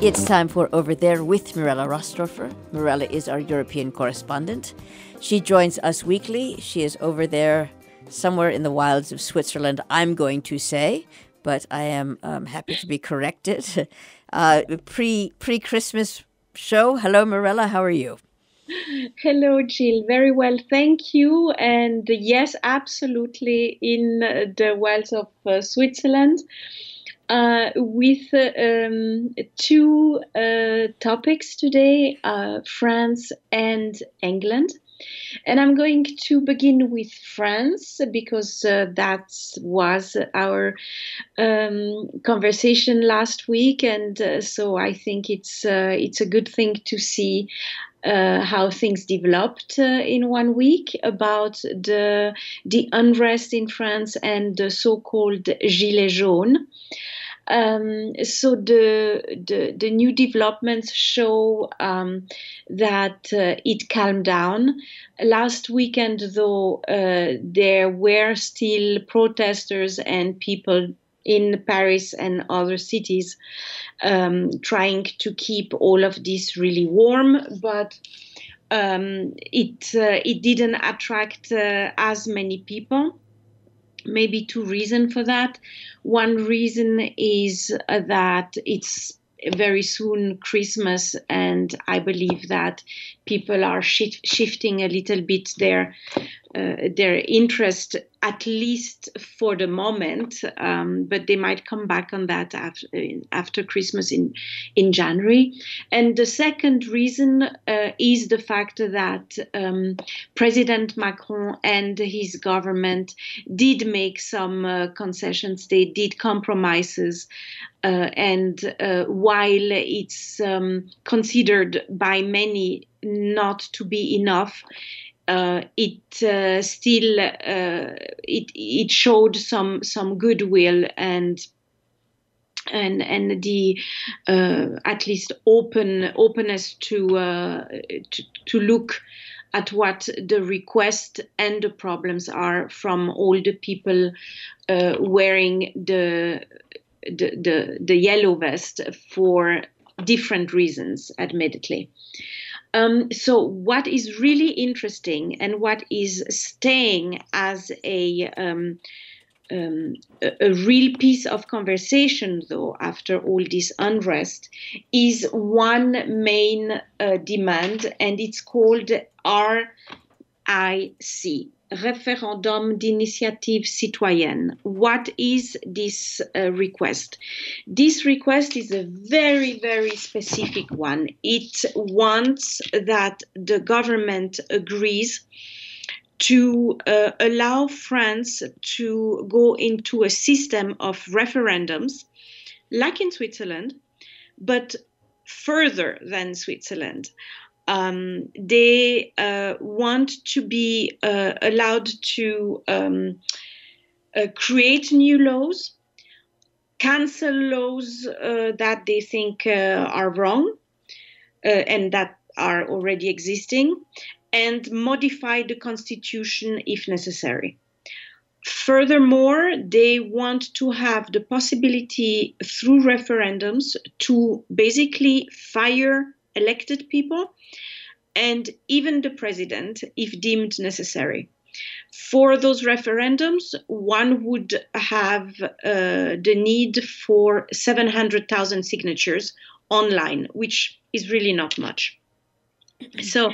It's time for Over There with Mirella Rastorfer. Mirella is our European correspondent. She joins us weekly. She is over there somewhere in the wilds of Switzerland, I'm going to say, but I am happy to be corrected. Pre-Christmas show. Hello, Mirella. How are you? Hello, Jill. Very well, thank you. And yes, absolutely in the wilds of Switzerland with two topics today, France and England. And I'm going to begin with France because that was our conversation last week, and so I think it's a good thing to see how things developed in 1 week about the unrest in France and the so-called Gilets jaunes. So the new developments show that it calmed down. Last weekend, though, there were still protesters and people in Paris and other cities trying to keep all of this really warm, but it didn't attract as many people. Maybe two reasons for that. One reason is that it's very soon Christmas, and I believe that people are shifting a little bit their interest, at least for the moment, but they might come back on that after Christmas in January. And the second reason is the fact that President Macron and his government did make some concessions. They did compromises. And while it's considered by many not to be enough, it showed some goodwill and the at least openness to look at what the request and the problems are from all the people wearing the yellow vest for different reasons, admittedly. So what is really interesting and what is staying as a real piece of conversation, though, after all this unrest, is one main demand, and it's called RIC. Référendum d'initiative citoyenne. What is this request? This request is a very, very specific one. It wants that the government agrees to allow France to go into a system of referendums, like in Switzerland, but further than Switzerland. They want to be allowed to create new laws, cancel laws that they think are wrong and that are already existing, and modify the constitution if necessary. Furthermore, they want to have the possibility through referendums to basically fire elected people and even the president if deemed necessary. For those referendums, one would have the need for 700,000 signatures online, which is really not much. So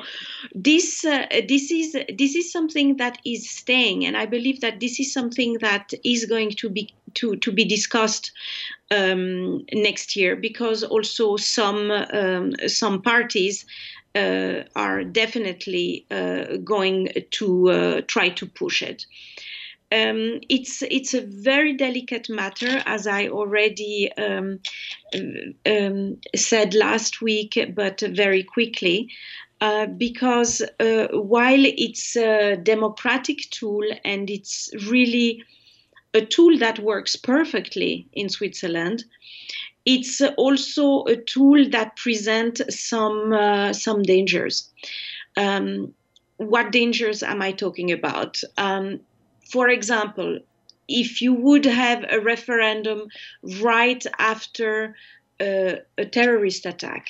this is something that is staying, and I believe that this is something that is going to be discussed next year, because also some parties are definitely going to try to push it. It's a very delicate matter, as I already said last week, but very quickly, because while it's a democratic tool and it's really a tool that works perfectly in Switzerland, it's also a tool that presents some dangers. What dangers am I talking about? For example, if you would have a referendum right after a terrorist attack,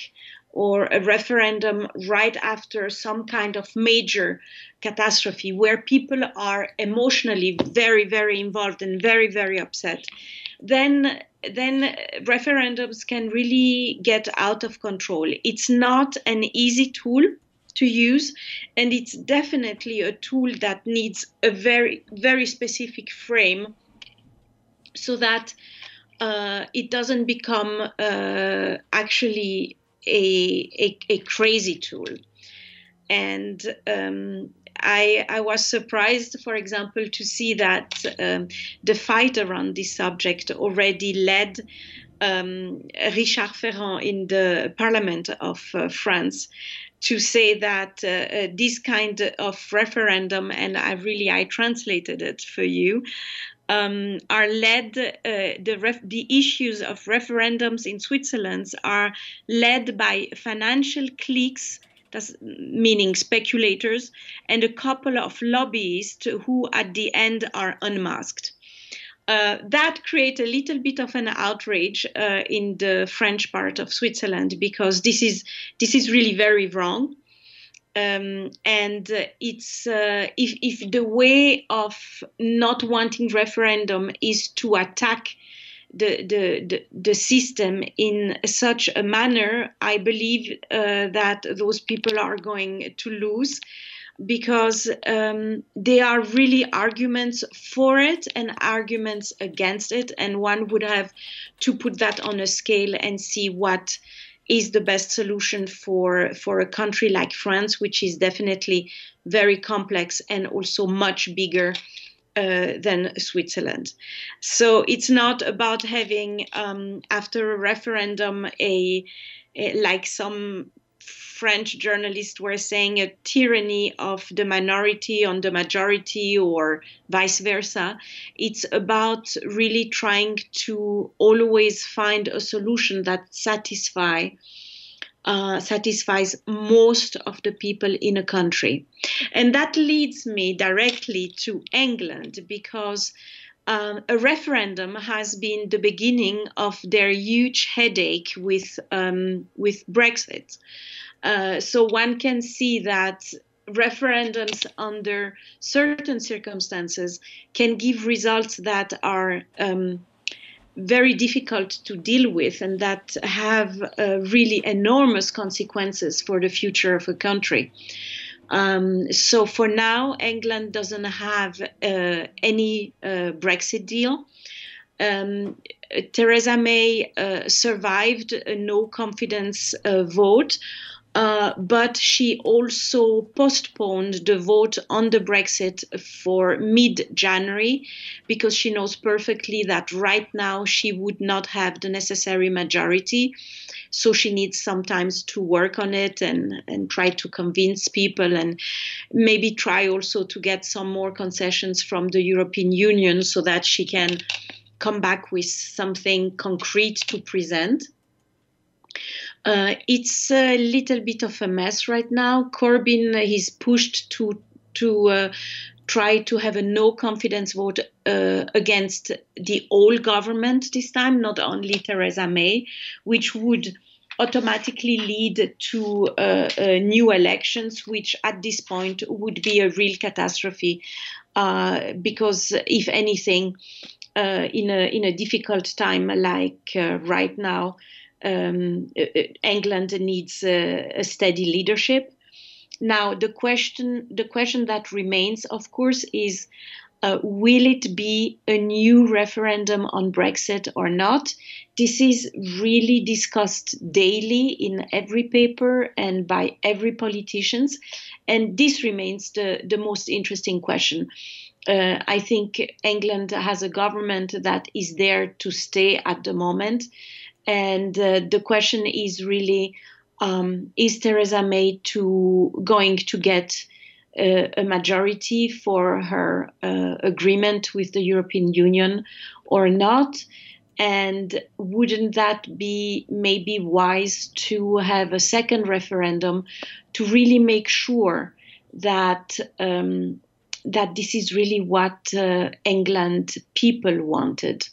or a referendum right after some kind of major catastrophe where people are emotionally very, very involved and very, very upset, then referendums can really get out of control. It's not an easy tool to use, and it's definitely a tool that needs a very, very specific frame so that it doesn't become actually a crazy tool. And I was surprised, for example, to see that the fight around this subject already led Rastorfer-France in the Parliament of France to say that this kind of referendum, and I translated it for you, are led, the issues of referendums in Switzerland are led by financial cliques, that's meaning speculators, and a couple of lobbyists who at the end are unmasked. That creates a little bit of an outrage in the French part of Switzerland, because this is really very wrong. And it's if the way of not wanting referendum is to attack the system in such a manner, I believe that those people are going to lose, because there are really arguments for it and arguments against it, and one would have to put that on a scale and see what is the best solution for a country like France, which is definitely very complex and also much bigger than Switzerland. So it's not about having, after a referendum, like some French journalists were saying, a tyranny of the minority on the majority, or vice versa. It's about really trying to always find a solution that satisfies most of the people in a country. And that leads me directly to England, because a referendum has been the beginning of their huge headache with Brexit. So one can see that referendums under certain circumstances can give results that are very difficult to deal with, and that have really enormous consequences for the future of a country. So for now, England doesn't have any Brexit deal. Theresa May survived a no confidence vote, but she also postponed the vote on the Brexit for mid-January, because she knows perfectly that right now she would not have the necessary majority. So she needs sometimes to work on it and try to convince people, and maybe try also to get some more concessions from the European Union so that she can come back with something concrete to present. It's a little bit of a mess right now. Corbyn is pushed to try to have a no confidence vote against the whole government this time, not only Theresa May, which would automatically lead to new elections, which at this point would be a real catastrophe, because if anything, in a difficult time like right now, England needs a steady leadership. Now, the question that remains, of course, is will it be a new referendum on Brexit or not? This is really discussed daily in every paper and by every politician, and this remains the most interesting question. I think England has a government that is there to stay at the moment. And the question is really, is Theresa May going to get a majority for her agreement with the European Union or not? And wouldn't that be maybe wise to have a second referendum to really make sure that that this is really what England people wanted?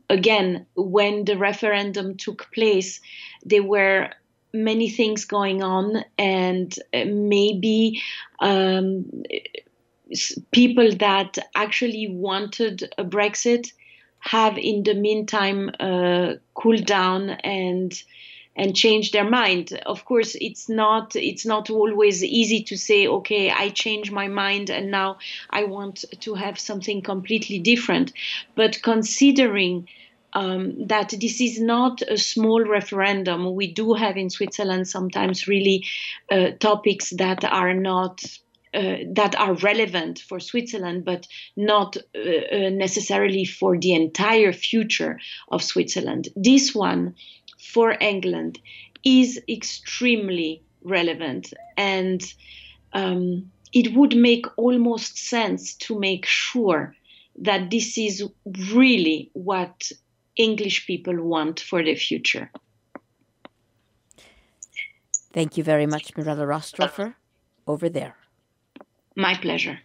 again, when the referendum took place, there were many things going on, and maybe people that actually wanted a Brexit have in the meantime cooled down and change their mind. Of course, it's not always easy to say, okay, I changed my mind and now I want to have something completely different. But considering that this is not a small referendum, we do have in Switzerland sometimes really topics that are not that are relevant for Switzerland, but not necessarily for the entire future of Switzerland. This one for England is extremely relevant, and it would make almost sense to make sure that this is really what English people want for the future. Thank you very much, Mirella Rastorfer, over there. My pleasure.